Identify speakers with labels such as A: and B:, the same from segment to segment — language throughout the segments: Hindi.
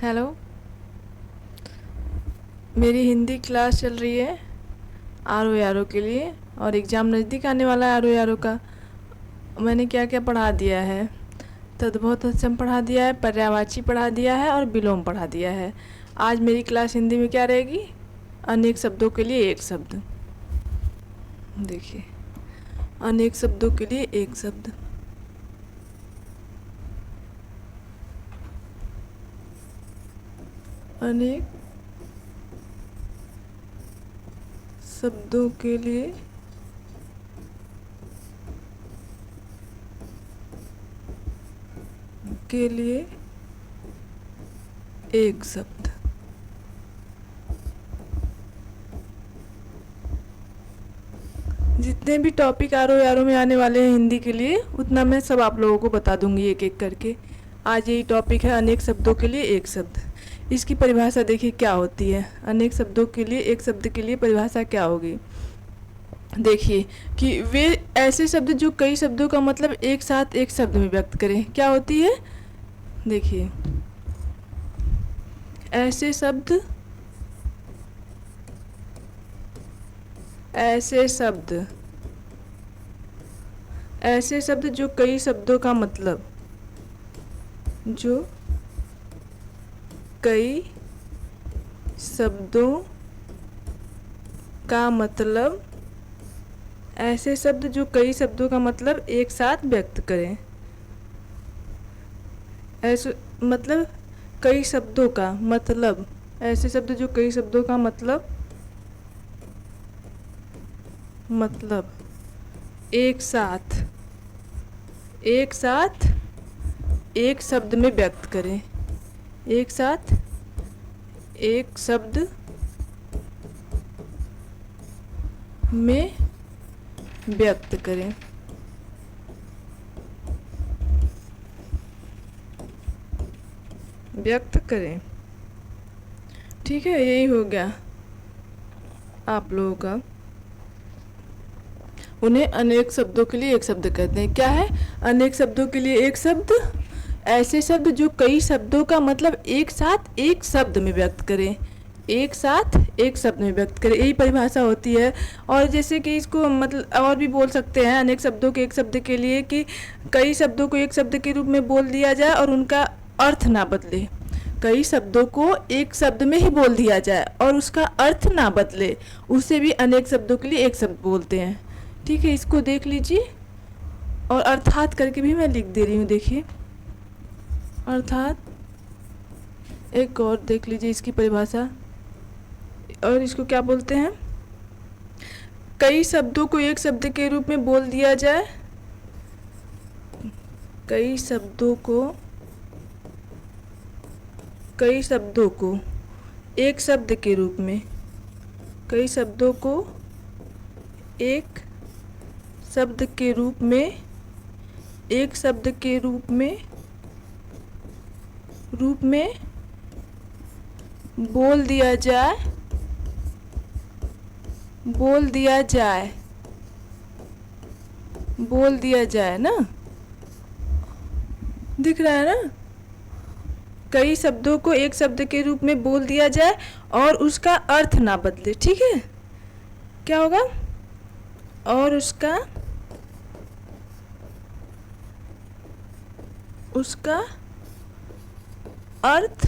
A: हेलो। मेरी हिंदी क्लास चल रही है आर ओ के लिए, और एग्ज़ाम नज़दीक आने वाला है आर ओ का। मैंने क्या क्या पढ़ा दिया है? तद्भव तत्सम पढ़ा दिया है, पर्यायवाची पढ़ा दिया है और विलोम पढ़ा दिया है। आज मेरी क्लास हिंदी में क्या रहेगी? अनेक शब्दों के लिए एक शब्द। देखिए, अनेक शब्दों के लिए एक शब्द। अनेक शब्दों के लिए एक शब्द। जितने भी टॉपिक आर ओ में आने वाले हैं हिंदी के लिए, उतना मैं सब आप लोगों को बता दूंगी एक एक करके। आज यही टॉपिक है, अनेक शब्दों के लिए एक शब्द। इसकी परिभाषा देखिए क्या होती है। अनेक शब्दों के लिए एक शब्द के लिए परिभाषा क्या होगी? देखिए कि वे ऐसे शब्द जो कई शब्दों का मतलब एक साथ एक शब्द में व्यक्त करें। क्या होती है? देखिए, ऐसे शब्द ऐसे शब्द ऐसे शब्द जो कई शब्दों का मतलब जो कई शब्दों का मतलब ऐसे शब्द जो कई शब्दों का मतलब एक साथ व्यक्त करें। ऐसे मतलब कई शब्दों का मतलब, ऐसे शब्द जो कई शब्दों का मतलब एक साथ एक शब्द में व्यक्त करें। एक साथ एक शब्द में व्यक्त करें। ठीक है, यही हो गया आप लोगों का। उन्हें अनेक शब्दों के लिए एक शब्द कहते हैं। क्या है अनेक शब्दों के लिए एक शब्द? ऐसे शब्द जो कई शब्दों का मतलब एक साथ एक शब्द में व्यक्त करें। एक साथ एक शब्द में व्यक्त करें, यही परिभाषा होती है। और जैसे कि इसको मतलब और भी बोल सकते हैं अनेक शब्दों के एक शब्द के लिए कि कई शब्दों को एक शब्द के रूप में बोल दिया जाए और उनका अर्थ ना बदले। कई शब्दों को एक शब्द में ही बोल दिया जाए और उसका अर्थ ना बदले, उसे भी अनेक शब्दों के लिए एक शब्द बोलते हैं। ठीक है, इसको देख लीजिए। और अर्थात करके भी मैं लिख दे रही हूँ। देखिए, अर्थात एक और देख लीजिए इसकी परिभाषा। और इसको क्या बोलते हैं? कई शब्दों को एक शब्द के रूप में बोल दिया जाए। कई शब्दों को एक शब्द के रूप में कई शब्दों को एक शब्द के रूप में एक शब्द के रूप में बोल दिया जाए ना। दिख रहा है ना? कई शब्दों को एक शब्द के रूप में बोल दिया जाए और उसका अर्थ ना बदले। ठीक है, क्या होगा? और उसका अर्थ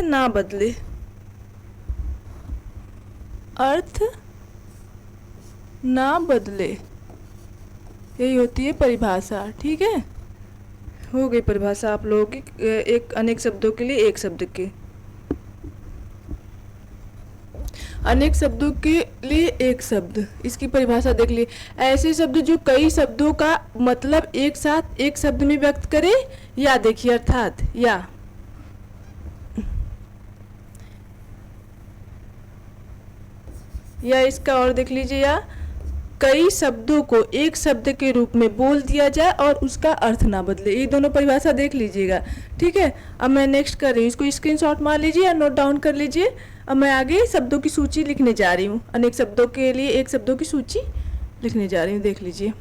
A: ना बदले। यही होती है परिभाषा। ठीक है, हो गई परिभाषा आप लोगों की एक अनेक शब्दों के लिए एक शब्द के। अनेक शब्दों के लिए एक शब्द, इसकी परिभाषा देख ली। ऐसे शब्द जो कई शब्दों का मतलब एक साथ एक शब्द में व्यक्त करे। या देखिए, अर्थात या इसका और देख लीजिए, या कई शब्दों को एक शब्द के रूप में बोल दिया जाए और उसका अर्थ ना बदले। ये दोनों परिभाषा देख लीजिएगा। ठीक है, अब मैं नेक्स्ट कर रही हूँ, इसको स्क्रीनशॉट मार लीजिए या नोट डाउन कर लीजिए। अब मैं आगे शब्दों की सूची लिखने जा रही हूँ। अनेक शब्दों के लिए एक शब्दों की सूची लिखने जा रही हूँ, देख लीजिए।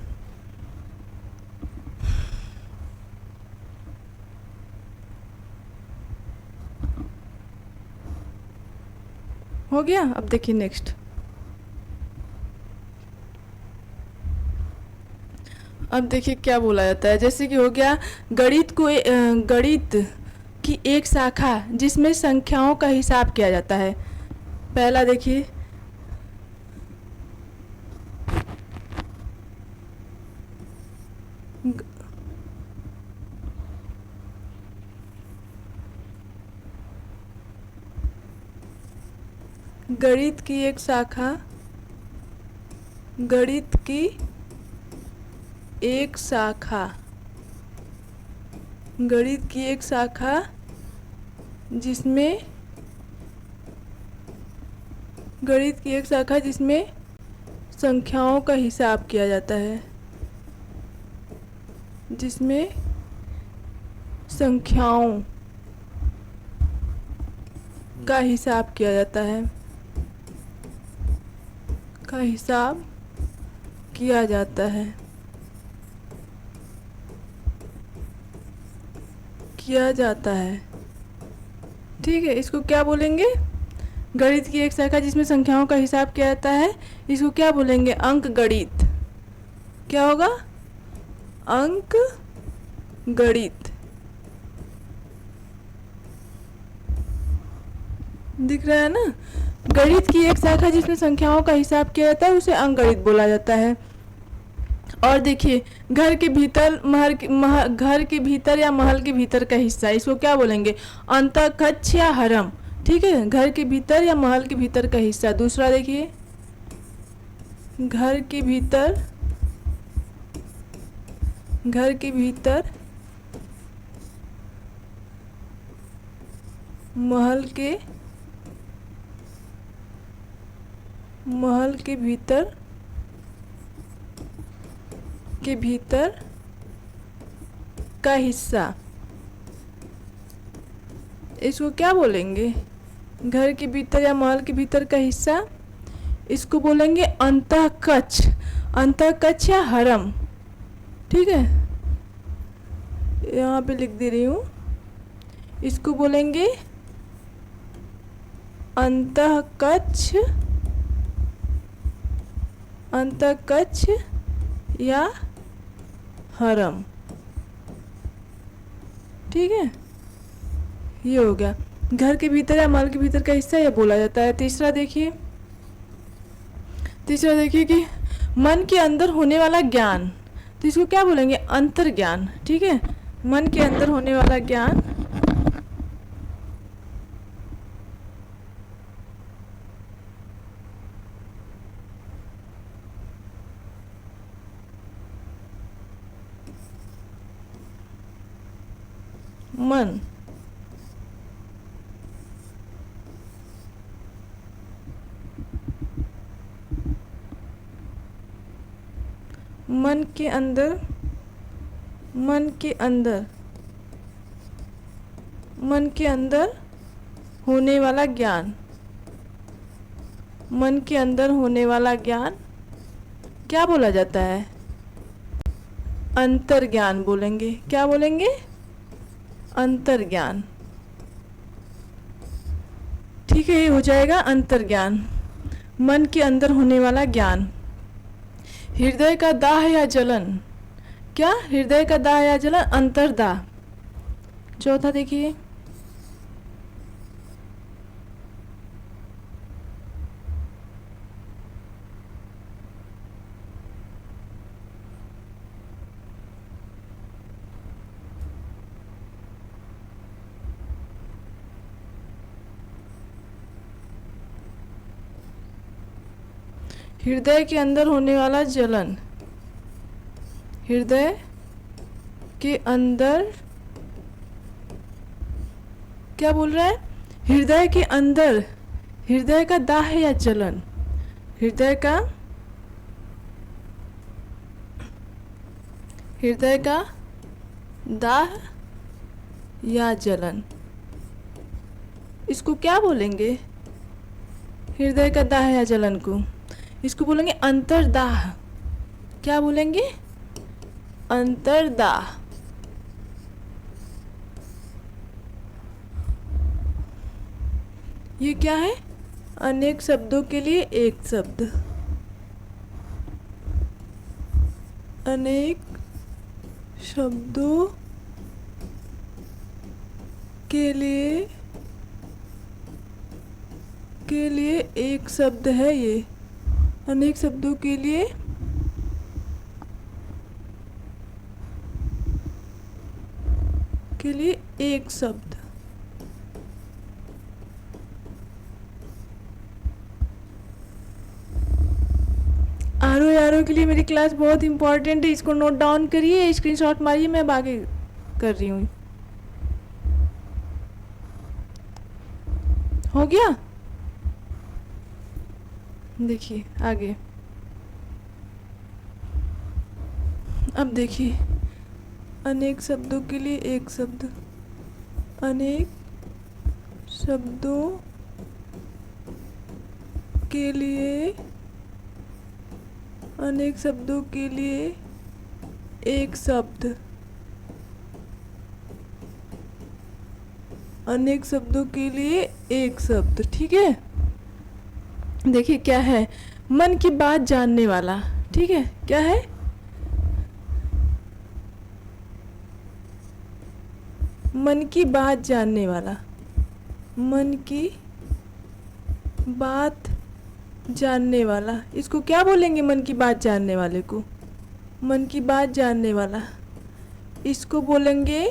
A: हो गया। अब देखिए नेक्स्ट। अब देखिए क्या बोला जाता है, जैसे कि हो गया गणित की एक शाखा जिसमें संख्याओं का हिसाब किया जाता है। पहला देखिए, गणित की एक शाखा, गणित की एक शाखा, गणित की एक शाखा जिसमें, गणित की एक शाखा जिसमें संख्याओं का हिसाब किया जाता है, जिसमें संख्याओं का हिसाब किया जाता है, का हिसाब किया जाता है, किया जाता है। ठीक है, इसको क्या बोलेंगे? गणित की एक शाखा जिसमें संख्याओं का हिसाब किया जाता है, इसको क्या बोलेंगे? अंक गणित। क्या होगा? अंक गणित। दिख रहा है ना? गणित की एक शाखा जिसमें संख्याओं का हिसाब किया जाता है उसे अंक गणित बोला जाता है। और देखिए, घर के भीतर घर के भीतर या महल के भीतर का हिस्सा, इसको क्या बोलेंगे? अंतःकक्ष या हरम। ठीक है, घर के भीतर या महल के भीतर का हिस्सा। दूसरा देखिए, घर के भीतर, घर के भीतर महल के भीतर के भीतर का हिस्सा, इसको क्या बोलेंगे? घर के भीतर या महल के भीतर का हिस्सा, इसको बोलेंगे अंतःकक्ष। अंतःकक्ष या हरम। ठीक है, यहाँ पे लिख दे रही हूँ, इसको बोलेंगे अंतःकक्ष, अंतःकक्ष या हरम। ठीक है, ये हो गया घर के भीतर या महल के भीतर का हिस्सा, ये बोला जाता है। तीसरा देखिए, तीसरा देखिए कि मन के अंदर होने वाला ज्ञान, तो इसको क्या बोलेंगे? अंतर्ज्ञान। ठीक है, मन के अंदर होने वाला ज्ञान, मन मन के अंदर, मन के अंदर, मन के अंदर होने वाला ज्ञान, मन के अंदर होने वाला ज्ञान क्या बोला जाता है? अंतर्ज्ञान बोलेंगे। क्या बोलेंगे? अंतर्ज्ञान। ठीक है, ये हो जाएगा अंतर्ज्ञान, मन के अंदर होने वाला ज्ञान। हृदय का दाह या जलन, क्या? हृदय का दाह या जलन, अंतर्दाह। चौथा देखिए, हृदय के अंदर होने वाला जलन, हृदय के अंदर, क्या बोल रहा है? हृदय के अंदर, हृदय का दाह या जलन, हृदय का, हृदय का दाह या जलन, इसको क्या बोलेंगे? हृदय का दाह या जलन को इसको बोलेंगे अंतर्दाह। क्या बोलेंगे? अंतर्दाह। ये क्या है? अनेक शब्दों के लिए एक शब्द, अनेक शब्दों के लिए एक शब्द है ये। अनेक शब्दों के लिए एक शब्द। आरो यारो के लिए मेरी क्लास बहुत इंपॉर्टेंट है, इसको नोट डाउन करिए, स्क्रीनशॉट मारिए, मैं अब आगे कर रही हूँ। हो गया? देखिए आगे, अब देखिए अनेक शब्दों के लिए एक शब्द, अनेक शब्दों के लिए, अनेक शब्दों के लिए एक शब्द, अनेक शब्दों के लिए एक शब्द। ठीक है, देखिए क्या है, मन की बात जानने वाला। ठीक है, क्या है? मन की बात जानने वाला, मन की बात जानने वाला। इसको क्या बोलेंगे? मन की बात जानने वाले को, मन की बात जानने वाला, इसको बोलेंगे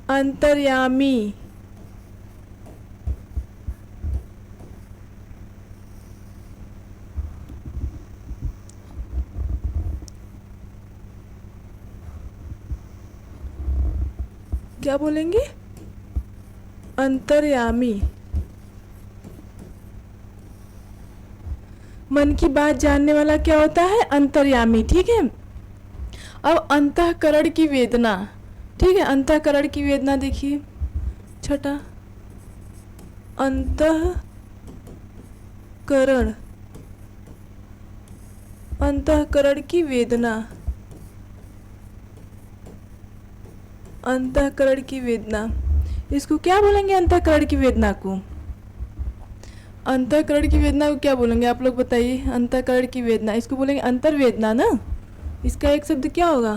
A: अंतर्यामी। क्या बोलेंगे? अंतर्यामी। मन की बात जानने वाला क्या होता है? अंतर्यामी। ठीक है, अब अंतःकरण की वेदना। ठीक है, अंतःकरण की वेदना देखिए, छठा, अंतःकरण, अंतःकरण की वेदना, अंतःकरण की वेदना, इसको क्या बोलेंगे? अंतःकरण की वेदना को, अंतःकरण की वेदना को क्या बोलेंगे आप लोग बताइए? अंतःकरण की वेदना, इसको बोलेंगे अंतर्वेदना ना। इसका एक शब्द क्या होगा?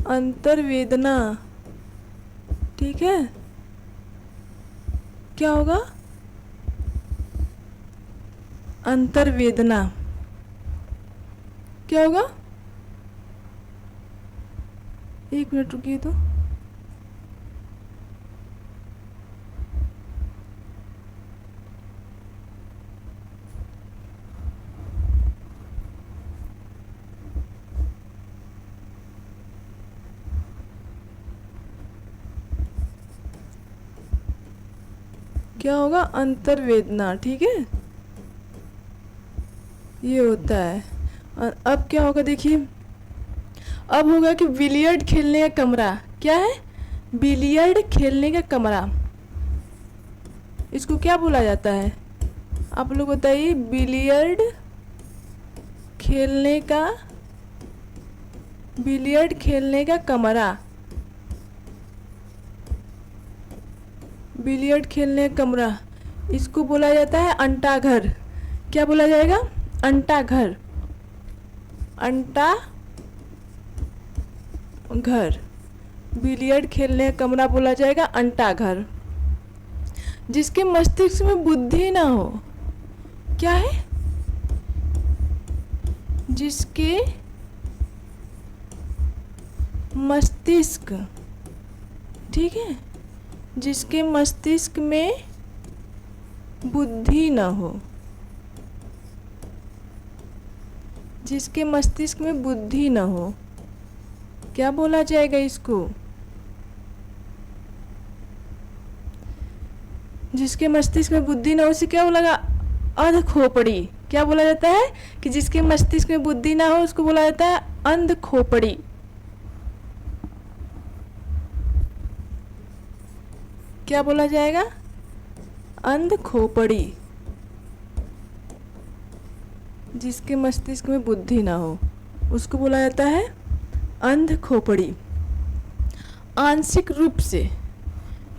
A: अंतर्वेदना। ठीक है, क्या होगा? अंतर्वेदना। क्या होगा? एक मिनट रुकिए तो, क्या होगा? अंतर्वेदना। ठीक है, ये होता है। अब क्या होगा देखिए, अब होगा कि बिलियर्ड खेलने का कमरा। क्या है? बिलियर्ड खेलने का कमरा, इसको क्या बोला जाता है? आप लोग बताइए। बिलियर्ड खेलने का, बिलियर्ड खेलने का कमरा, बिलियर्ड खेलने का कमरा, इसको बोला जाता है अंटाघर। क्या बोला जाएगा? अंटाघर, अंटा घर। बिलियर्ड खेलने का कमरा बोला जाएगा अंटाघर। जिसके मस्तिष्क में बुद्धि ना हो। क्या है? जिसके मस्तिष्क, ठीक है, जिसके मस्तिष्क में बुद्धि ना हो, जिसके मस्तिष्क में बुद्धि ना हो, क्या बोला जाएगा इसको? जिसके मस्तिष्क में बुद्धि ना हो, उसे क्या बोला? अंध खोपड़ी। क्या बोला जाता है? कि जिसके मस्तिष्क में बुद्धि ना हो उसको बोला जाता है अंध खोपड़ी। क्या बोला जाएगा? अंध खोपड़ी। जिसके मस्तिष्क में बुद्धि ना हो उसको बोला जाता है अंध खोपड़ी। आंशिक रूप से,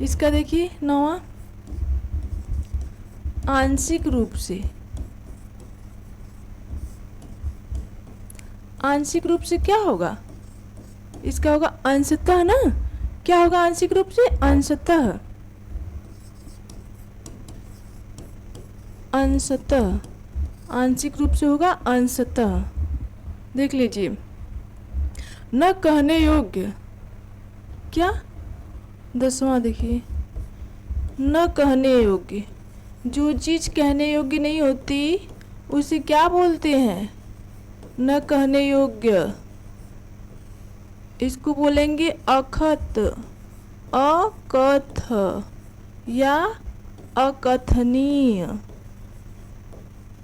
A: इसका देखिए 9वां, आंशिक रूप से, आंशिक रूप से क्या होगा, इसका होगा अंशतः ना। क्या होगा आंशिक रूप से, अंशतः, अंशतः, आंशिक रूप से होगा अंशतः। देख लीजिए, न कहने योग्य, क्या 10वां देखिए, न कहने योग्य, जो चीज़ कहने योग्य नहीं होती उसे क्या बोलते हैं, न कहने योग्य। इसको बोलेंगे अखत, अकथ या अकथनीय।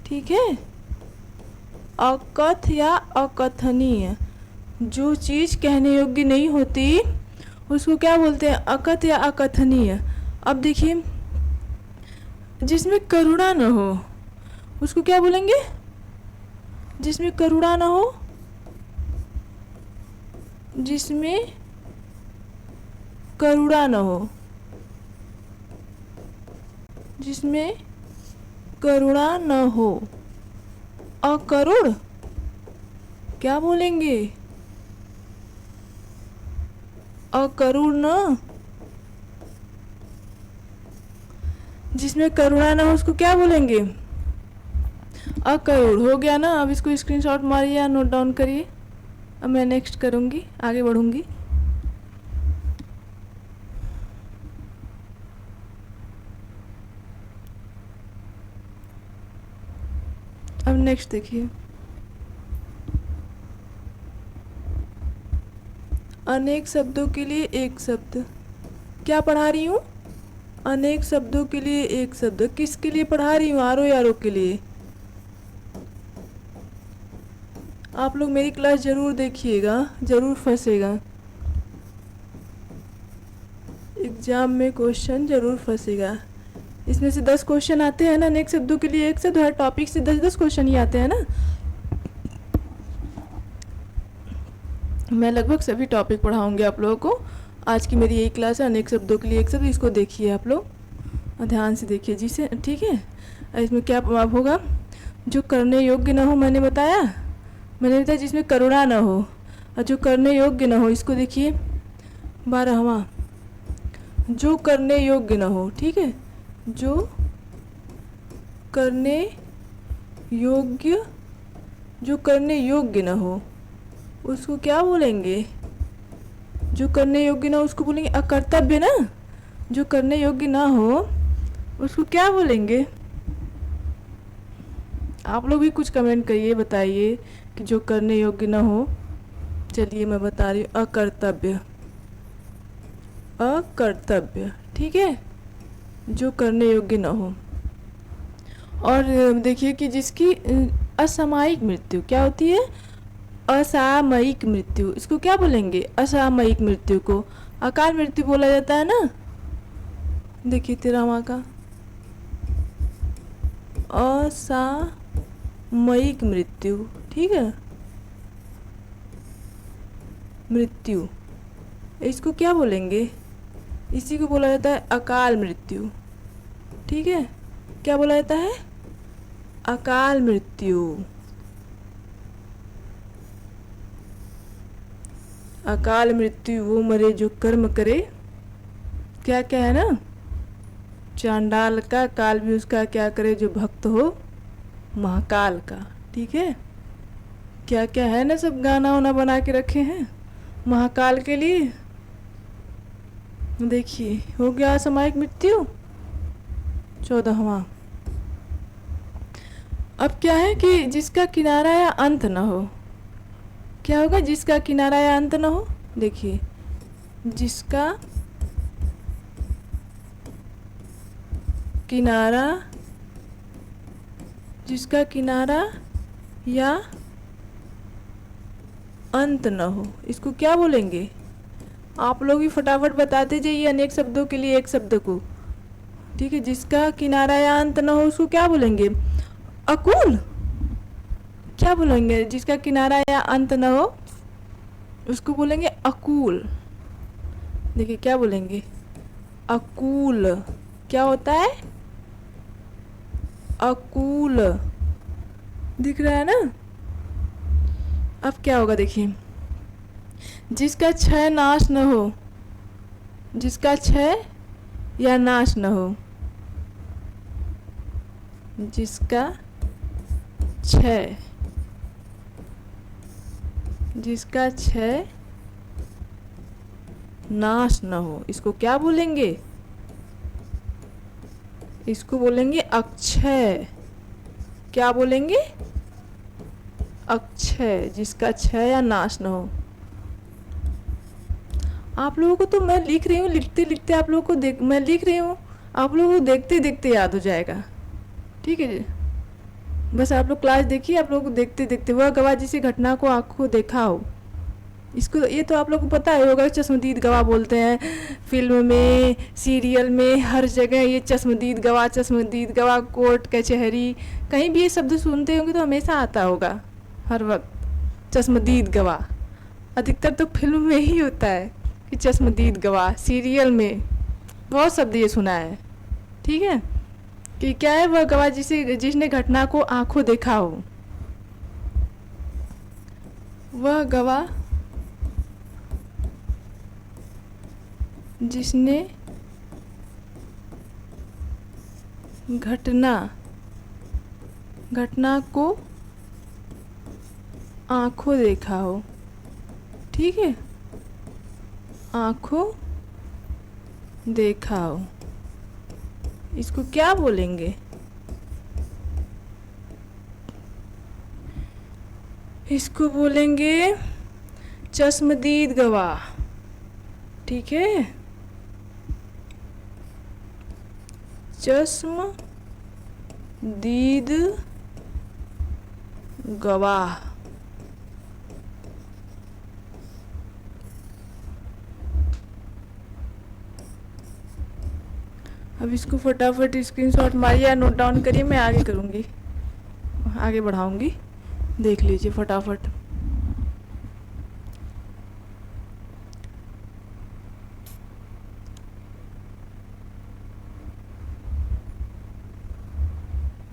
A: ठीक है, अकथ या अकथनीय, जो चीज़ कहने योग्य नहीं होती उसको क्या बोलते हैं, अकथ या अकथनीय। अब देखिए, जिसमें करुणा न हो उसको क्या बोलेंगे, जिसमें करुणा न हो, जिसमें करुणा न हो, जिसमें करुणा न हो, अकरुण क्या बोलेंगे, अकरुण। जिसमें करुणा न हो उसको क्या बोलेंगे, अकरुण। हो गया ना। अब इसको स्क्रीनशॉट मारिए या नोट डाउन करिए। अब मैं नेक्स्ट करूँगी, आगे बढ़ूँगी। अब नेक्स्ट देखिए, अनेक शब्दों के लिए एक शब्द। क्या पढ़ा रही हूँ, अनेक शब्दों के लिए एक शब्द। किसके लिए पढ़ा रही हूँ, आरो यारों के लिए। आप लोग मेरी क्लास ज़रूर देखिएगा, ज़रूर फंसेगा एग्जाम में, क्वेश्चन ज़रूर फंसेगा। इसमें से 10 क्वेश्चन आते हैं ना, अनेक शब्दों के लिए एक शब्द, हर टॉपिक से 10-10 क्वेश्चन ही आते हैं ना। मैं लगभग सभी टॉपिक पढ़ाऊंगी आप लोगों को। आज की मेरी यही क्लास है, अनेक शब्दों के लिए एक शब्द। इसको देखिए आप लोग, ध्यान से देखिए जिसे, ठीक है। इसमें क्या प्रभाव होगा, जो करने योग्य न हो, मैंने बताया जिसमें करुणा न हो और जो करने योग्य न हो। इसको देखिए 12वां, जो करने योग्य न हो। ठीक है, जो करने योग्य, जो करने योग्य न हो उसको क्या बोलेंगे, जो करने योग्य ना हो उसको बोलेंगे अकर्तव्य ना। जो करने योग्य ना हो उसको क्या बोलेंगे, आप लोग भी कुछ कमेंट करिए, बताइए कि जो करने योग्य ना हो। चलिए मैं बता रही हूँ, अकर्तव्य, अकर्तव्य। ठीक है, जो करने योग्य ना हो। और देखिए कि जिसकी असामयिक मृत्यु, क्या होती है, असामयिक मृत्यु। इसको क्या बोलेंगे, असामयिक मृत्यु को अकाल मृत्यु बोला जाता है ना। देखिए 13वां का, असामयिक मृत्यु। ठीक है, मृत्यु, इसको क्या बोलेंगे, इसी को बोला जाता है अकाल मृत्यु। ठीक है, क्या बोला जाता है, अकाल मृत्यु। अकाल मृत्यु वो मरे जो कर्म करे, क्या क्या है ना, चांडाल का, काल भी उसका क्या करे जो भक्त हो महाकाल का। ठीक है, क्या क्या है ना, सब गाना वाना बना के रखे हैं महाकाल के लिए। देखिए हो गया असामयिक मृत्यु 14वां। अब क्या है कि जिसका किनारा या अंत ना हो। क्या होगा, जिसका किनारा या अंत ना हो। देखिए, जिसका किनारा, जिसका किनारा या अंत न हो, इसको क्या बोलेंगे, आप लोग भी फटाफट बताते जाइए अनेक शब्दों के लिए एक शब्द को। ठीक है, जिसका किनारा या अंत न हो उसको क्या बोलेंगे, अकूल। क्या बोलेंगे, जिसका किनारा या अंत न हो उसको बोलेंगे अकूल। देखिए क्या बोलेंगे, अकूल। क्या होता है, अकूल, दिख रहा है ना। अब क्या होगा देखिए, जिसका क्षय नाश न हो, जिसका क्षय या नाश न हो, जिसका क्षय, जिसका क्षय नाश न हो, इसको क्या बोलेंगे? इसको बोलेंगे अक्षय। क्या बोलेंगे? अक्षय, जिसका क्षय या नाश न हो। आप लोगों को तो मैं लिख रही हूँ, लिखते लिखते आप लोगों को मैं लिख रही हूँ, आप लोगों को देखते देखते याद हो जाएगा। ठीक है जी, बस आप लोग क्लास देखिए, आप लोगों को देखते देखते। वह गवाह जिसे घटना को आंखों देखा हो, इसको ये तो आप लोग को पता ही होगा, चश्मदीद गवाह बोलते हैं। फिल्म में, सीरियल में, हर जगह ये चश्मदीद गवाह, चश्मदीद गवाह, कोर्ट कचहरी, कहीं भी ये शब्द सुनते होंगे तो हमेशा आता होगा हर वक्त, चश्मदीद गवाह। अधिकतर तो फिल्म में ही होता है कि चश्मदीद गवाह, सीरियल में बहुत शब्द ये सुना है। ठीक है, कि क्या है? वह गवाह जिसने घटना को आंखों देखा हो, वह गवाह जिसने घटना को आंखों देखा हो। ठीक है, आंखों देखा हो, इसको क्या बोलेंगे? इसको बोलेंगे चश्मदीद गवाह। ठीक है, चश्मदीद गवाह। अब इसको फटाफट स्क्रीनशॉट मारिए या नोट डाउन करिए, मैं आगे करूँगी, आगे बढ़ाऊँगी, देख लीजिए फटाफट।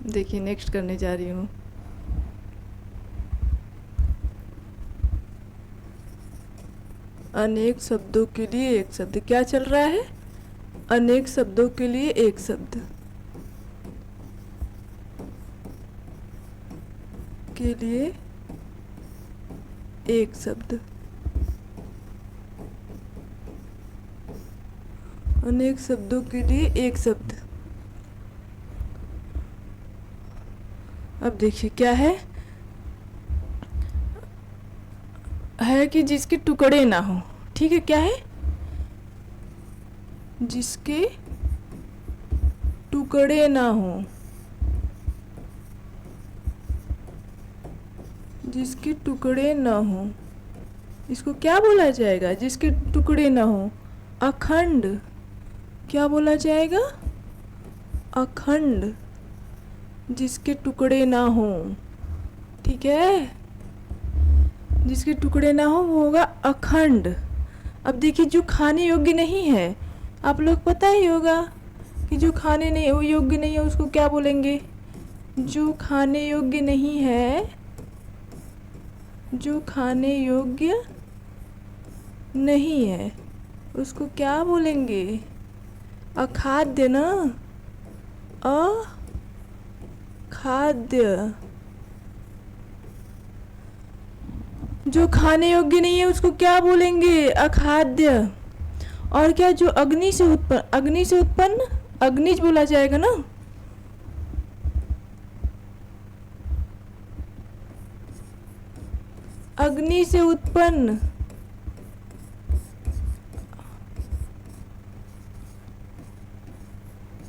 A: देखिए नेक्स्ट करने जा रही हूँ। अनेक शब्दों के लिए एक शब्द। क्या चल रहा है? अनेक शब्दों के लिए एक शब्द, के लिए एक शब्द, अनेक शब्दों के लिए एक शब्द। अब देखिए क्या है कि जिसके टुकड़े ना हो। ठीक है, क्या है? जिसके टुकड़े ना हो, जिसके टुकड़े ना हो, इसको क्या बोला जाएगा? जिसके टुकड़े ना हो, अखंड। क्या बोला जाएगा? अखंड, जिसके टुकड़े ना हो। ठीक है, जिसके टुकड़े ना हो वो होगा अखंड। अब देखिए, जो खाने योग्य नहीं है, आप लोग पता ही होगा कि जो खाने नहीं योग्य नहीं है उसको क्या बोलेंगे? जो खाने योग्य नहीं है, जो खाने योग्य नहीं है उसको क्या बोलेंगे? अखाद्य ना, अखाद्य। जो खाने योग्य नहीं है उसको क्या बोलेंगे? अखाद्य। और क्या, जो अग्नि से उत्पन्न अग्निज बोला जाएगा ना। अग्नि से उत्पन्न,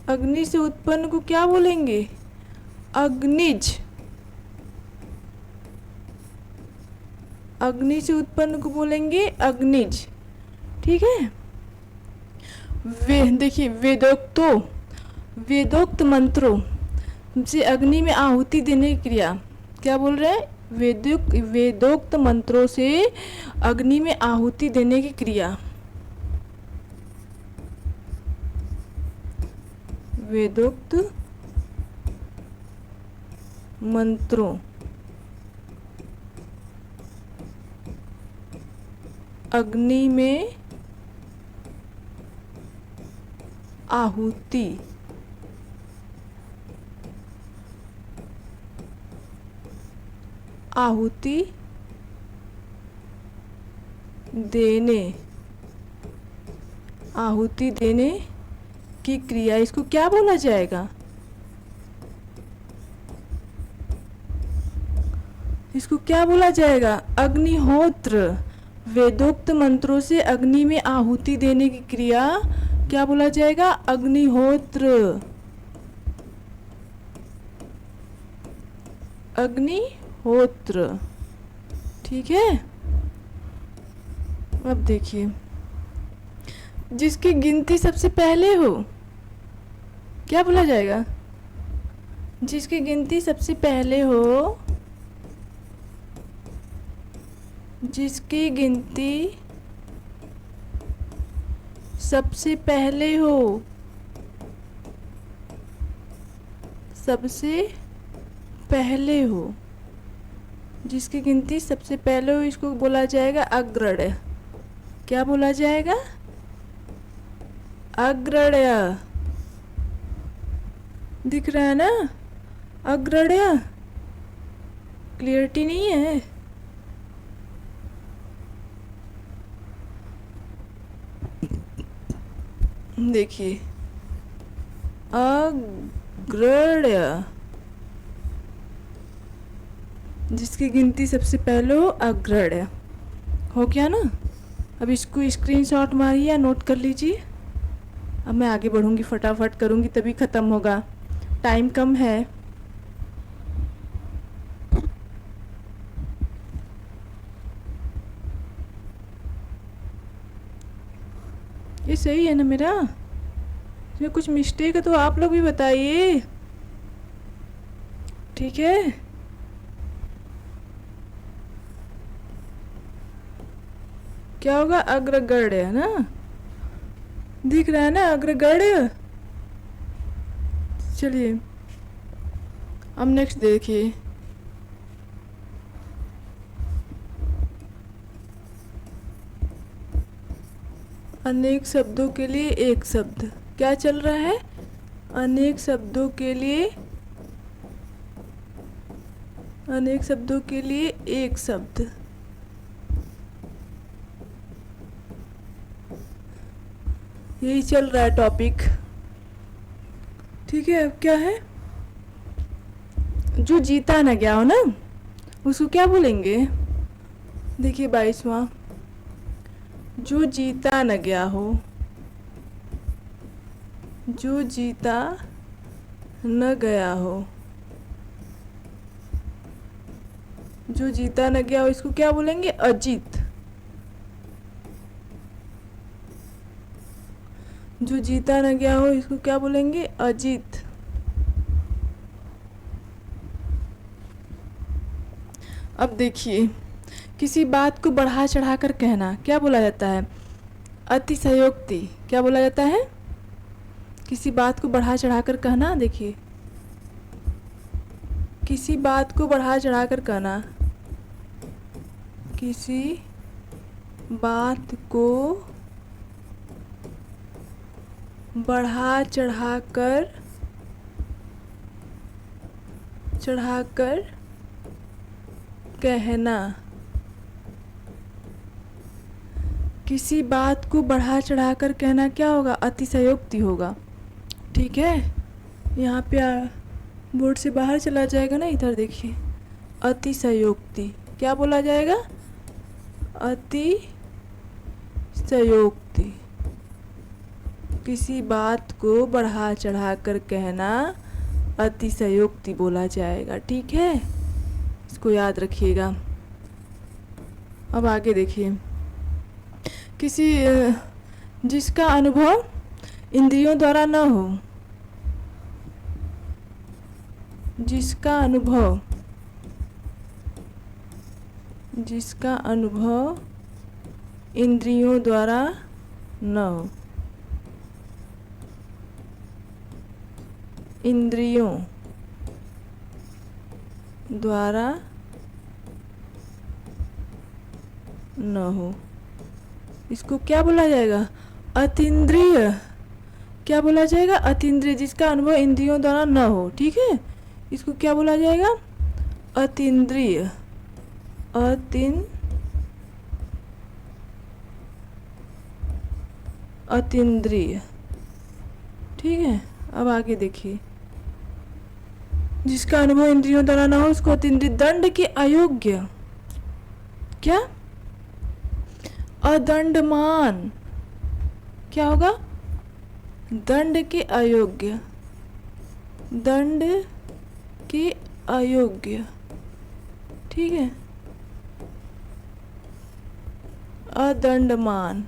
A: अग्नि से उत्पन्न को क्या बोलेंगे? अग्निज। अग्नि से उत्पन्न को बोलेंगे अग्निज। ठीक है, देखिए वेदोक्त मंत्रों से अग्नि में आहुति देने की क्रिया। क्या बोल रहे हैं? वेदोक्त मंत्रों से अग्नि में आहुति देने की क्रिया। वेदोक्त मंत्रों, अग्नि में आहुति, आहुति देने, आहुति देने की क्रिया, इसको क्या बोला जाएगा? इसको क्या बोला जाएगा? अग्निहोत्र। वेदोक्त मंत्रों से अग्नि में आहुति देने की क्रिया क्या बोला जाएगा? अग्निहोत्र। अग्निहोत्र, ठीक है। अब देखिए, जिसकी गिनती सबसे पहले हो, क्या बोला जाएगा? जिसकी गिनती सबसे पहले हो, जिसकी गिनती सबसे पहले हो, सबसे पहले हो, जिसकी गिनती सबसे पहले हो, इसको बोला जाएगा अग्रण्य। क्या बोला जाएगा? अग्रण्य। दिख रहा है ना? अग्रण्य। क्लियरिटी नहीं है? देखिए, अग्रण्य, जिसकी गिनती सबसे पहले हो, अग्रण्य। हो गया ना? अब इसको स्क्रीनशॉट मारिए या नोट कर लीजिए। अब मैं आगे बढ़ूंगी, फटाफट करूंगी तभी ख़त्म होगा, टाइम कम है। ये सही है ना मेरा? इसमें कुछ मिस्टेक है तो आप लोग भी बताइए, ठीक है? क्या होगा? अग्रगण्य, है ना? दिख रहा है ना? अग्रगण्य। चलिए अब नेक्स्ट देखिए, अनेक शब्दों के लिए एक शब्द। क्या चल रहा है? अनेक शब्दों के लिए, अनेक शब्दों के लिए एक शब्द। यही चल रहा है टॉपिक, ठीक है। अब क्या है? जो जीता न गया हो ना, उसको क्या बोलेंगे? देखिए 22वां, जो जीता न गया हो, जो जीता न गया हो, जो जीता न गया हो, इसको क्या बोलेंगे? अजीत। जो जीता न गया हो, इसको क्या बोलेंगे? अजीत। अब देखिए, किसी बात को बढ़ा चढ़ाकर कहना क्या बोला जाता है? अतिशयोक्ति। क्या बोला जाता है? किसी बात को बढ़ा चढ़ाकर कहना। देखिए, किसी बात को बढ़ा चढ़ाकर कहना, किसी बात को बढ़ा चढ़ाकर कहना, किसी बात को बढ़ा चढ़ाकर कहना क्या होगा? अतिशयोक्ति होगा, ठीक है। यहाँ पे बोर्ड से बाहर चला जाएगा ना, इधर देखिए, अतिशयोक्ति। क्या बोला जाएगा? अतिशयोक्ति। किसी बात को बढ़ा चढ़ाकर कहना अतिशयोक्ति बोला जाएगा, ठीक है। इसको याद रखिएगा। अब आगे देखिए, किसी जिसका अनुभव इंद्रियों द्वारा न हो, जिसका अनुभव इंद्रियों द्वारा न हो, इंद्रियों द्वारा न हो, इसको क्या बोला जाएगा? अतीन्द्रिय। क्या बोला जाएगा? अतीन्द्रिय, जिसका अनुभव इंद्रियों द्वारा न हो। ठीक है, इसको क्या बोला जाएगा? अतीन्द्रिय। अतीन्द्रिय। ठीक है, अब आगे देखिए, जिसका अनुभव इंद्रियों द्वारा न हो उसको अतीन्द्रिय। दंड के अयोग्य। क्या? अदंडमान। क्या होगा? दंड के अयोग्य। दंड के अयोग्य। ठीक है, अदंडमान।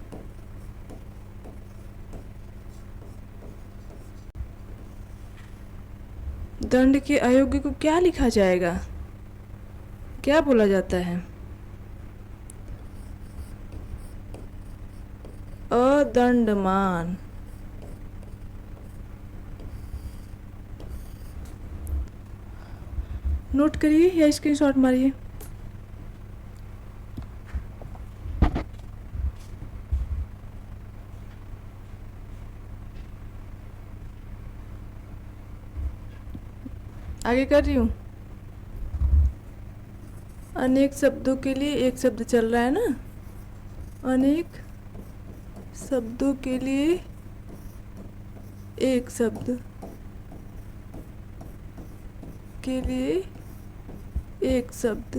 A: दंड के अयोग्य को क्या लिखा जाएगा? क्या बोला जाता है? अदंडमान। नोट करिए या स्क्रीनशॉट मारिए। आगे कर रही हूँ। अनेक शब्दों के लिए एक शब्द चल रहा है ना। अनेक शब्दों के लिए एक शब्द के लिए एक शब्द।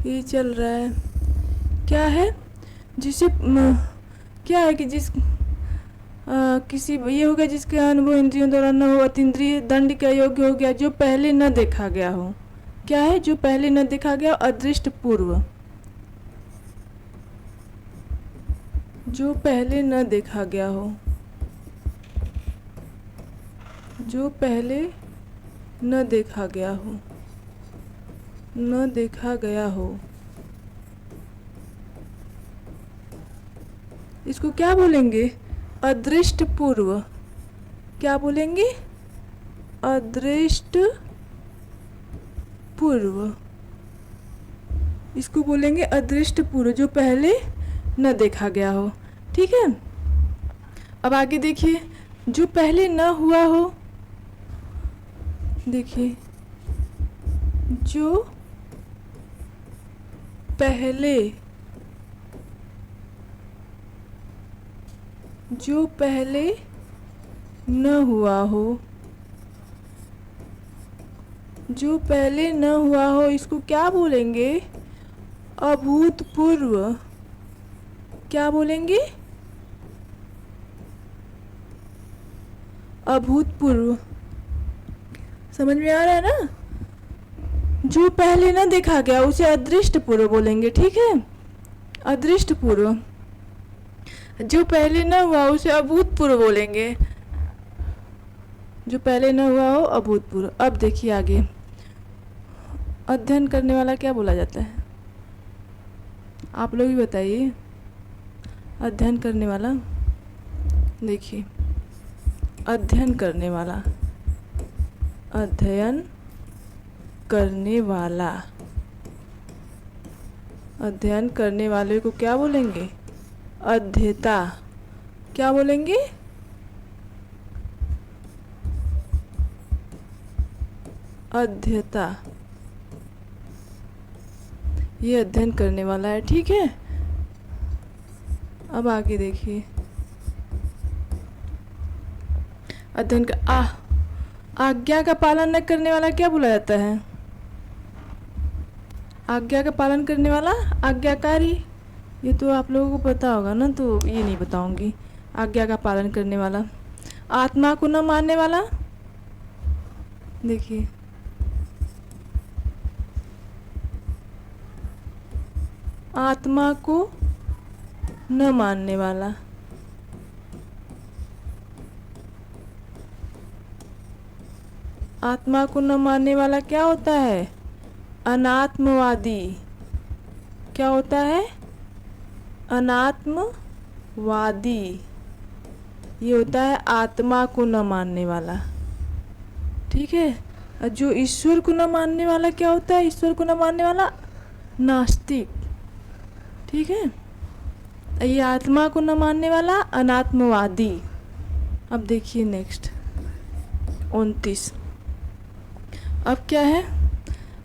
A: ये चल रहा है। क्या है? जिसे क्या है कि जिस किसी ये हो गया जिसका अनुभव इंद्रियों द्वारा न हो, अतीन्द्रिय। दंड के अयोग्य हो गया जो पहले न देखा गया हो। क्या है? जो पहले न देखा गया। अदृष्ट पूर्व। जो पहले न देखा गया हो। जो पहले न देखा गया हो। न देखा गया हो, इसको क्या बोलेंगे? अदृष्ट पूर्व। क्या बोलेंगे? अदृष्ट पूर्व। इसको बोलेंगे अदृष्ट पूर्व, जो पहले न देखा गया हो। ठीक है, अब आगे देखिए, जो पहले न हुआ हो। देखिए, जो पहले न हुआ हो। जो पहले न हुआ हो, इसको क्या बोलेंगे? अभूतपूर्व। क्या बोलेंगे? अभूतपूर्व। समझ में आ रहा है ना? जो पहले न देखा गया उसे अदृष्ट पूर्व बोलेंगे। ठीक है, अदृष्ट पूर्व। जो पहले न हुआ उसे अभूतपूर्व बोलेंगे। जो पहले न हुआ हो, अभूतपूर्व। अब देखिए आगे, अध्ययन करने वाला क्या बोला जाता है? आप लोग ही बताइए। अध्ययन करने वाला, देखिए, अध्ययन करने वाला। अध्ययन करने वाला। अध्ययन करने वाले को क्या बोलेंगे? अध्येता। क्या बोलेंगे? अध्येता। ये अध्ययन करने वाला है। ठीक है, अब आगे देखिए, अध्ययन का आज्ञा का पालन न करने वाला क्या बोला जाता है? आज्ञा का पालन करने वाला आज्ञाकारी। ये तो आप लोगों को पता होगा ना, तो ये नहीं बताऊंगी। आज्ञा का पालन करने वाला। आत्मा को न मानने वाला। देखिए, आत्मा को न मानने वाला। आत्मा को न मानने वाला क्या होता है? अनात्मवादी। क्या होता है? अनात्मवादी। ये होता है आत्मा को न मानने वाला। ठीक है। और जो ईश्वर को न मानने वाला क्या होता है? ईश्वर को न मानने वाला नास्तिक। ठीक है। ये आत्मा को न मानने वाला अनात्मवादी। अब देखिए नेक्स्ट 29। अब क्या है?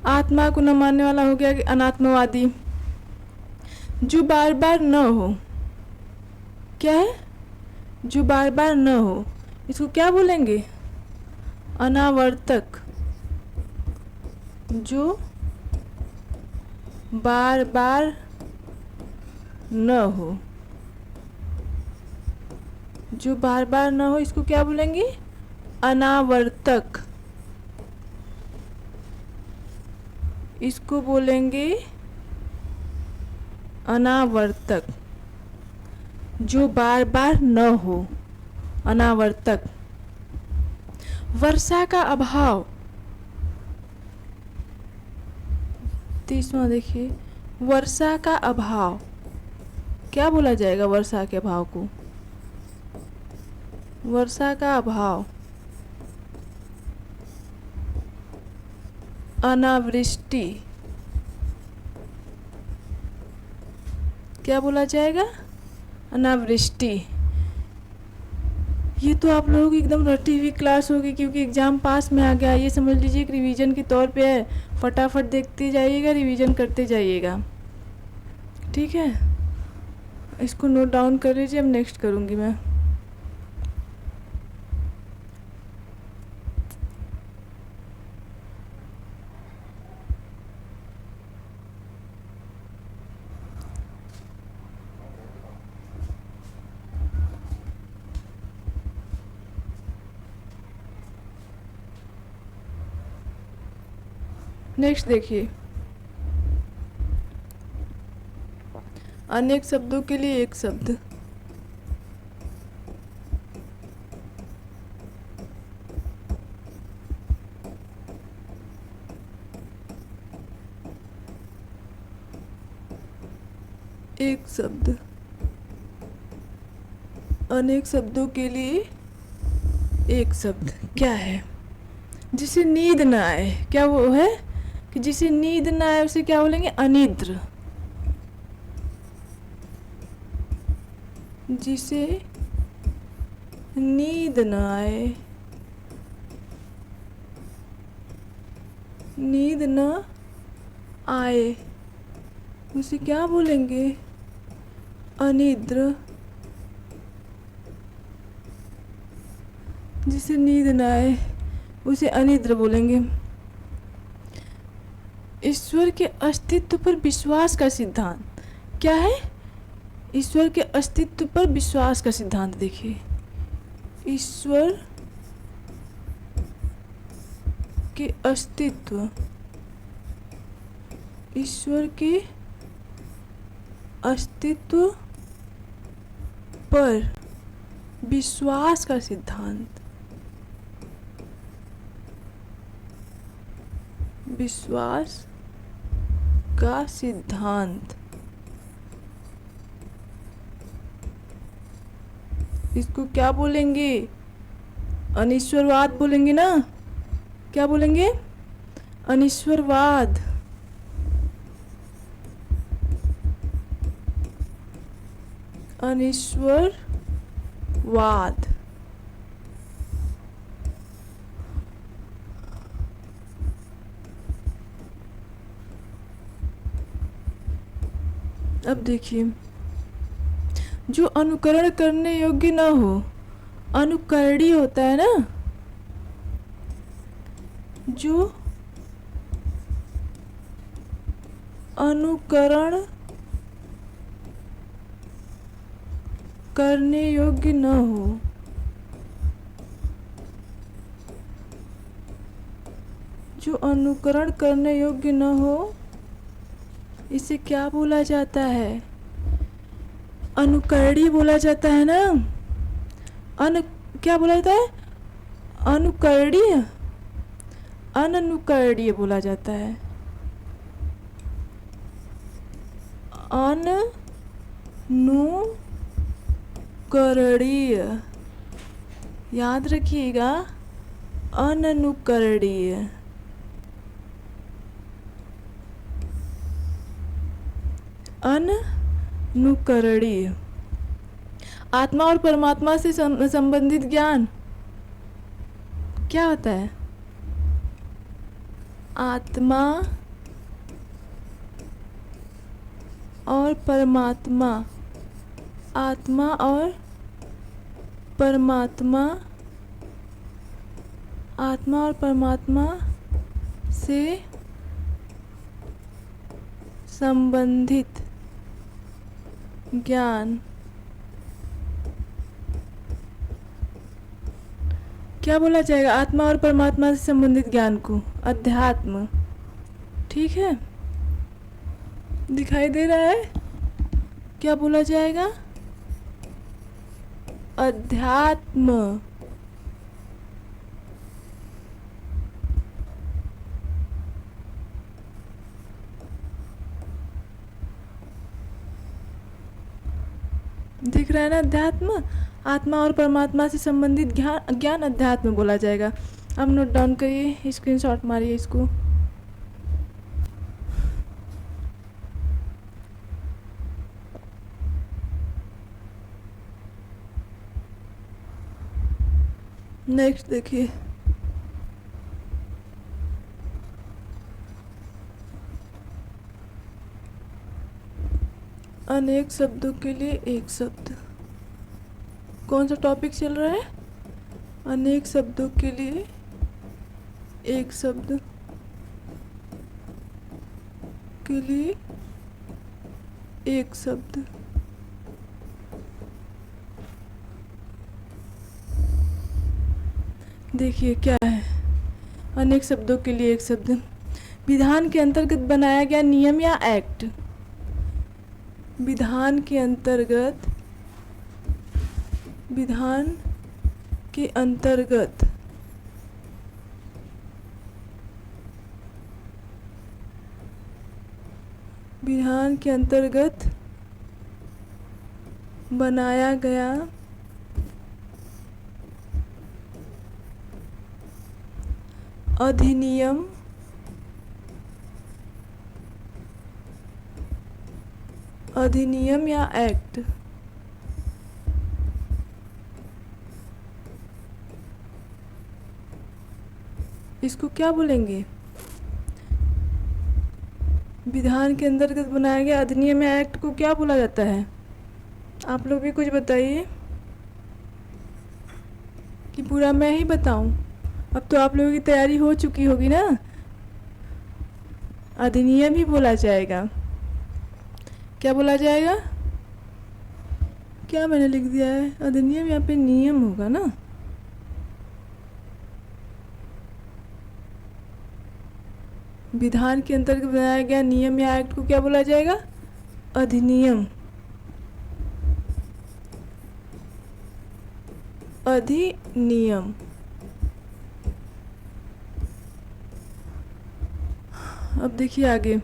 A: आत्मा को न मानने वाला हो गया कि अनात्मवादी। जो बार बार न हो, क्या है? जो बार बार न हो, इसको क्या बोलेंगे? अनावर्तक। जो बार बार न हो, जो बार बार न हो, इसको क्या बोलेंगे? अनावर्तक। इसको बोलेंगे अनावर्तक। जो बार बार न हो, अनावर्तक। वर्षा का अभाव। 30वां देखिए, वर्षा का अभाव। क्या बोला जाएगा वर्षा के अभाव को? वर्षा का अभाव अनावृष्टि। क्या बोला जाएगा? अनावृष्टि। ये तो आप लोगों की एकदम रटी हुई क्लास होगी, क्योंकि एग्ज़ाम पास में आ गया। ये समझ लीजिए कि रिवीजन के तौर पे है। फटाफट देखते जाइएगा, रिवीजन करते जाइएगा। ठीक है, इसको नोट डाउन कर लीजिए। अब नेक्स्ट करूँगी मैं। नेक्स्ट देखिए, अनेक शब्दों के लिए एक शब्द। एक शब्द। अनेक शब्दों के लिए एक शब्द क्या है? जिसे नींद न आए, क्या वो है कि जिसे नींद न आए उसे क्या बोलेंगे? अनिद्र। जिसे नींद न आए, नींद न आए, उसे क्या बोलेंगे? अनिद्र। जिसे नींद न आए उसे अनिद्र बोलेंगे। ईश्वर के अस्तित्व पर विश्वास का सिद्धांत क्या है? ईश्वर के अस्तित्व पर विश्वास का सिद्धांत देखिए। ईश्वर के अस्तित्व, ईश्वर के अस्तित्व पर विश्वास का सिद्धांत। विश्वास का सिद्धांत। इसको क्या बोलेंगे? अनीश्वरवाद बोलेंगे ना? क्या बोलेंगे? अनीश्वरवाद। अनीश्वरवाद। अब देखिए, जो अनुकरण करने योग्य ना हो, अनुकरणी होता है ना? जो अनुकरण करने योग्य न हो, जो अनुकरण करने योग्य न हो, इसे क्या बोला जाता है? अनुकरणी बोला जाता है ना? क्या बोला जाता है? अनुकरणीय, अननुकरणीय बोला जाता है। अननुकरणीय, याद रखिएगा, अननुकरणीय, अनुकरणीय। आत्मा और परमात्मा से संबंधित ज्ञान क्या होता है? आत्मा और परमात्मा, आत्मा और परमात्मा, आत्मा और परमात्मा से संबंधित ज्ञान क्या बोला जाएगा? आत्मा और परमात्मा से संबंधित ज्ञान को अध्यात्म। ठीक है, दिखाई दे रहा है? क्या बोला जाएगा? अध्यात्म। दिख रहा है ना? अध्यात्म। आत्मा और परमात्मा से संबंधित ज्ञान अध्यात्म बोला जाएगा। अब नोट डाउन करिए, स्क्रीनशॉट मारिए इसको। नेक्स्ट देखिए, अनेक शब्दों के लिए एक शब्द। कौन सा टॉपिक चल रहा है? अनेक शब्दों के लिए एक शब्द, के लिए एक शब्द। देखिए क्या है, अनेक शब्दों के लिए एक शब्द। विधान के अंतर्गत बनाया गया नियम या एक्ट। विधान के अंतर्गत, विधान के अंतर्गत विधान के अंतर्गत बनाया गया अधिनियम, अधिनियम या एक्ट। इसको क्या बोलेंगे? विधान के अंतर्गत बनाया गया अधिनियम या एक्ट को क्या बोला जाता है? आप लोग भी कुछ बताइए, कि पूरा मैं ही बताऊं? अब तो आप लोगों की तैयारी हो चुकी होगी ना। अधिनियम ही बोला जाएगा। क्या बोला जाएगा? क्या मैंने लिख दिया है? अधिनियम, यहाँ पे नियम होगा ना। विधान के अंतर्गत बनाया गया नियम या एक्ट को क्या बोला जाएगा? अधिनियम, अधिनियम। अब देखिए आगे,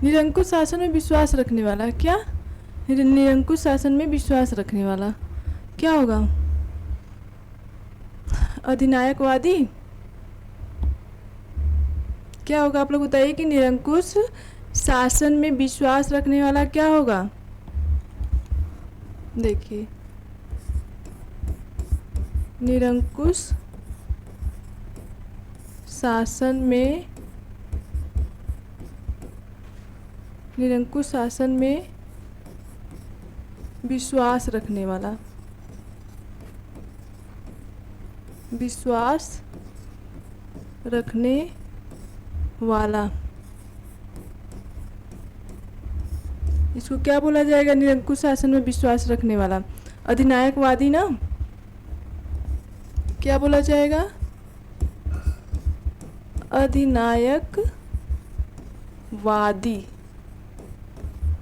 A: निरंकुश शासन में विश्वास रखने वाला। क्या? निरंकुश शासन में विश्वास रखने वाला क्या होगा? अधिनायकवादी। क्या होगा? आप लोग बताइए कि निरंकुश शासन में विश्वास रखने वाला क्या होगा? देखिए, निरंकुश शासन में, निरंकुश शासन में विश्वास रखने वाला, विश्वास रखने वाला, इसको क्या बोला जाएगा? निरंकुश शासन में विश्वास रखने वाला। अधिनायकवादी ना? क्या बोला जाएगा? अधिनायकवादी।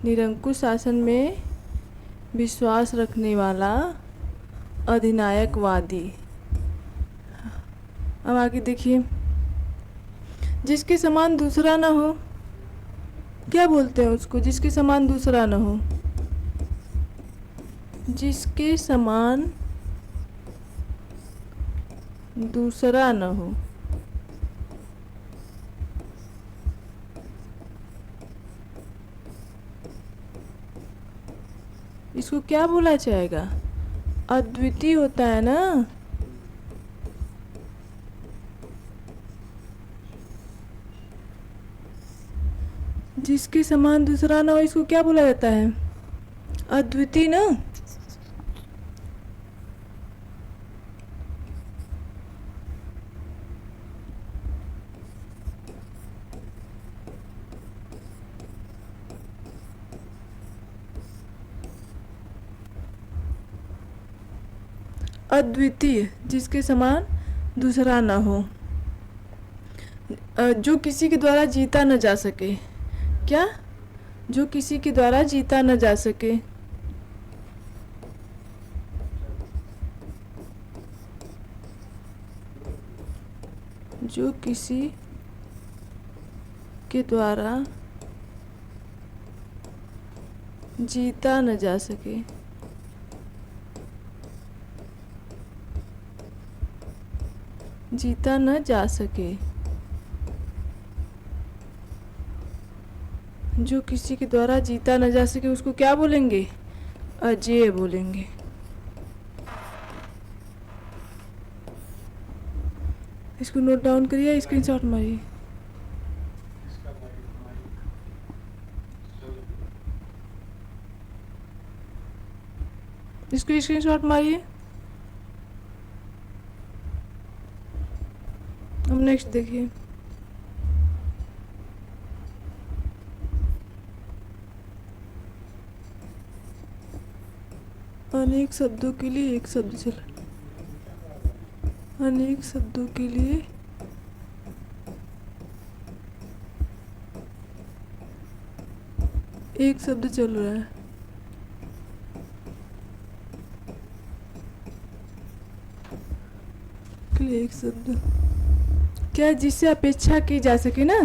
A: निरंकुश शासन में विश्वास रखने वाला अधिनायकवादी। अब आगे देखिए, जिसके समान दूसरा ना हो, क्या बोलते हैं उसको? जिसके समान दूसरा ना हो, जिसके समान दूसरा न हो। इसको क्या बोला जाएगा? अद्वितीय होता है ना। जिसके समान दूसरा ना हो, इसको क्या बोला जाता है? अद्वितीय ना। अद्वितीय, जिसके समान दूसरा ना हो, जो किसी के द्वारा जीता न जा सके। क्या? जो किसी के द्वारा जीता न जा सके। जो किसी के द्वारा जीता न जा सके। जीता न जा सके। जो किसी के द्वारा जीता न जा सके, उसको क्या बोलेंगे? अजेय बोलेंगे। इसको नोट डाउन करिए, स्क्रीनशॉट मारिए। इसको स्क्रीनशॉट मारिए। अब नेक्स्ट देखिए। अनेक शब्दों के लिए एक शब्द चला। अनेक शब्दों के लिए एक शब्द चल रहा है। के लिए एक शब्द क्या? जिससे अपेक्षा की जा सके ना,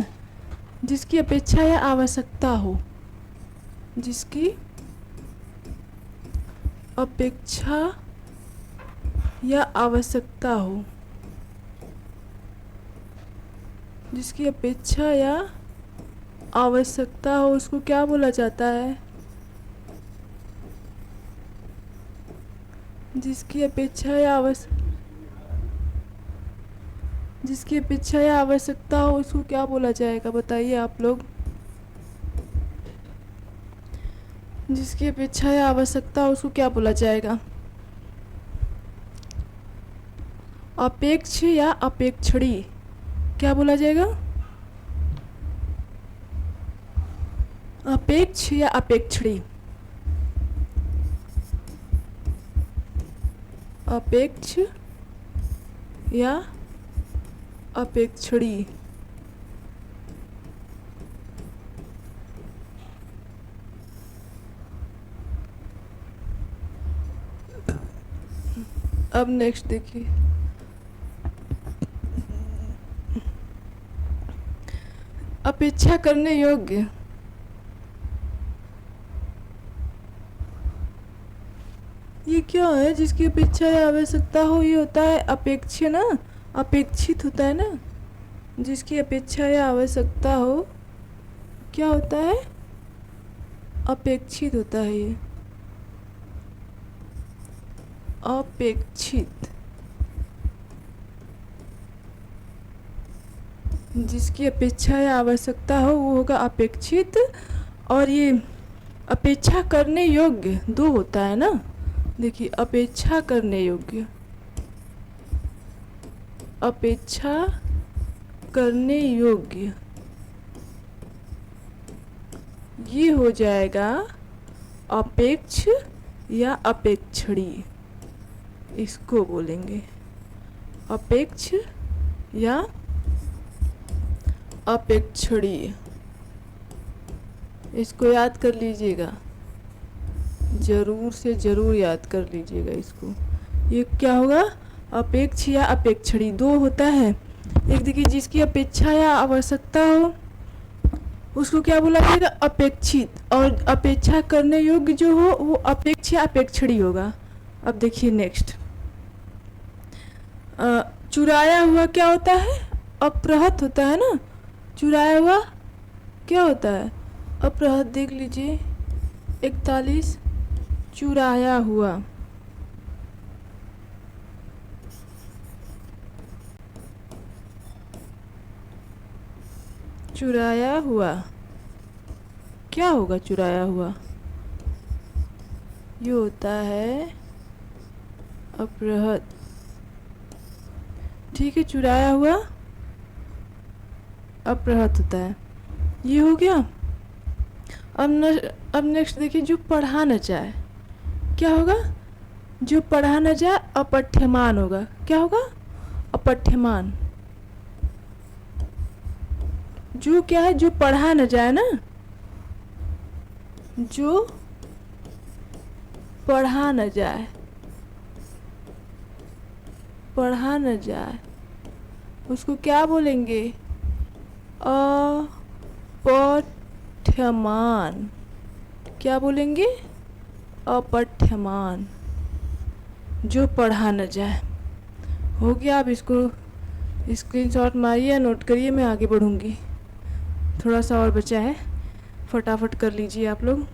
A: जिसकी अपेक्षा या आवश्यकता हो। जिसकी अपेक्षा या आवश्यकता हो। जिसकी अपेक्षा या आवश्यकता हो, उसको क्या बोला जाता है? जिसकी अपेक्षा या जिसकी अपेक्षा या आवश्यकता हो, उसको क्या बोला जाएगा? बताइए आप लोग। जिसकी अपेक्षा या आवश्यकता हो, उसको क्या बोला जाएगा? अपेक्ष या अपेक्षणी, क्या बोला जाएगा? अपेक्ष या अपेक्षणी। अपेक्ष या अपेक्षणी। अब नेक्स्ट देखिए। अपेक्षा करने योग्य। ये क्या है? जिसकी अपेक्षा या आवश्यकता हो, ये होता है अपेक्ष ना, अपेक्षित होता है ना। जिसकी अपेक्षा या आवश्यकता हो, क्या होता है? अपेक्षित होता है ये। अपेक्षित। जिसकी अपेक्षा या आवश्यकता हो, वो होगा अपेक्षित। और ये अपेक्षा करने योग्य दो होता है ना। देखिए, अपेक्षा करने योग्य, अपेक्षा करने योग्य, ये हो जाएगा अपेक्ष या अपेक्षणी। इसको बोलेंगे अपेक्ष या अपेक्षणी। इसको याद कर लीजिएगा, जरूर से जरूर याद कर लीजिएगा इसको। ये क्या होगा? अपेक्ष या अपेक्षणी दो होता है। एक देखिए, जिसकी अपेक्षा या आवश्यकता हो, उसको क्या बोला जाएगा? अपेक्षित। और अपेक्षा करने योग्य जो हो, वो अपेक्ष या अपेक्षणी होगा। अब देखिए नेक्स्ट, चुराया हुआ क्या होता है? अप्रहत होता है ना। चुराया हुआ क्या होता है? अप्रहत। देख लीजिए 41 चुराया हुआ। चुराया हुआ क्या होगा? चुराया हुआ ये होता है अप्रहत। ठीक है, चुराया हुआ अप्रहत होता है। ये हो गया। अब नेक्स्ट देखिए, जो पढ़ा न जाए क्या होगा? जो पढ़ा न जाए अपठ्यमान होगा। क्या होगा? अपठ्यमान। जो क्या है? जो पढ़ा न जाए ना, जो पढ़ा न जाए, पढ़ा न जाए उसको क्या बोलेंगे? अपठ्यमान। क्या बोलेंगे? अपठ्यमान। जो पढ़ा न जाए। हो गया। आप इसको स्क्रीनशॉट मारिए या नोट करिए, मैं आगे बढ़ूंगी। थोड़ा सा और बचा है, फटाफट कर लीजिए आप लोग।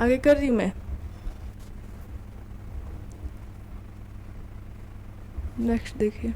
A: आगे कर रही हूँ मैं। नेक्स्ट देखिए,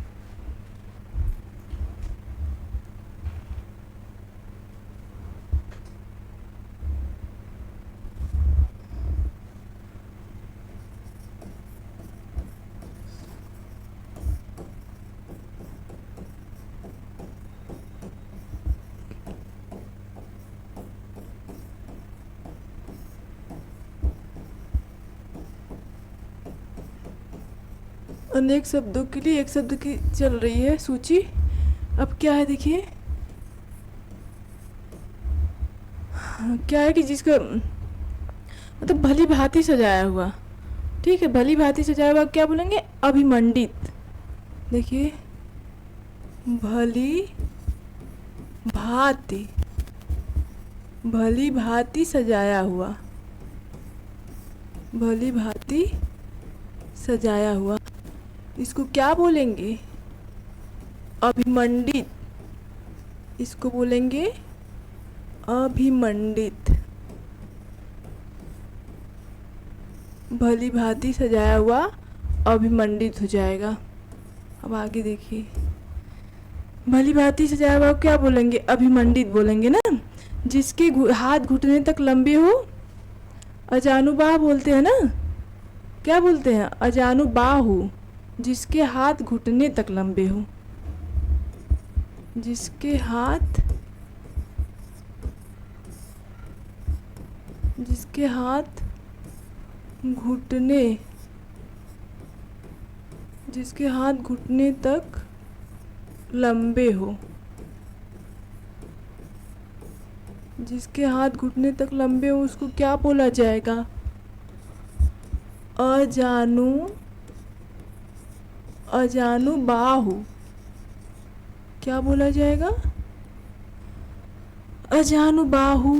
A: अनेक शब्दों के लिए एक शब्द की चल रही है सूची। अब क्या है देखिए, क्या है कि जिसका मतलब भली भांति सजाया हुआ। ठीक है, भली भांति सजाया हुआ क्या बोलेंगे? अभिमंडित। देखिए, भली भांति, भली भांति सजाया हुआ, भली भांति सजाया हुआ, इसको क्या बोलेंगे? अभिमंडित। इसको बोलेंगे अभिमंडित। भली भांति सजाया हुआ अभिमंडित हो जाएगा। अब आगे देखिए, भली भांति सजाया हुआ क्या बोलेंगे? अभिमंडित बोलेंगे ना। जिसके हाथ घुटने तक लंबे हो, अजानुबाह बोलते हैं ना। क्या बोलते हैं? अजानुबाहु। जिसके हाथ घुटने तक लंबे हो, जिसके हाथ, जिसके हाथ घुटने, जिसके हाथ घुटने तक लंबे हो, जिसके हाथ घुटने तक लंबे हो उसको क्या बोला जाएगा? अजानुबाहु। क्या बोला जाएगा? अजानुबाहु।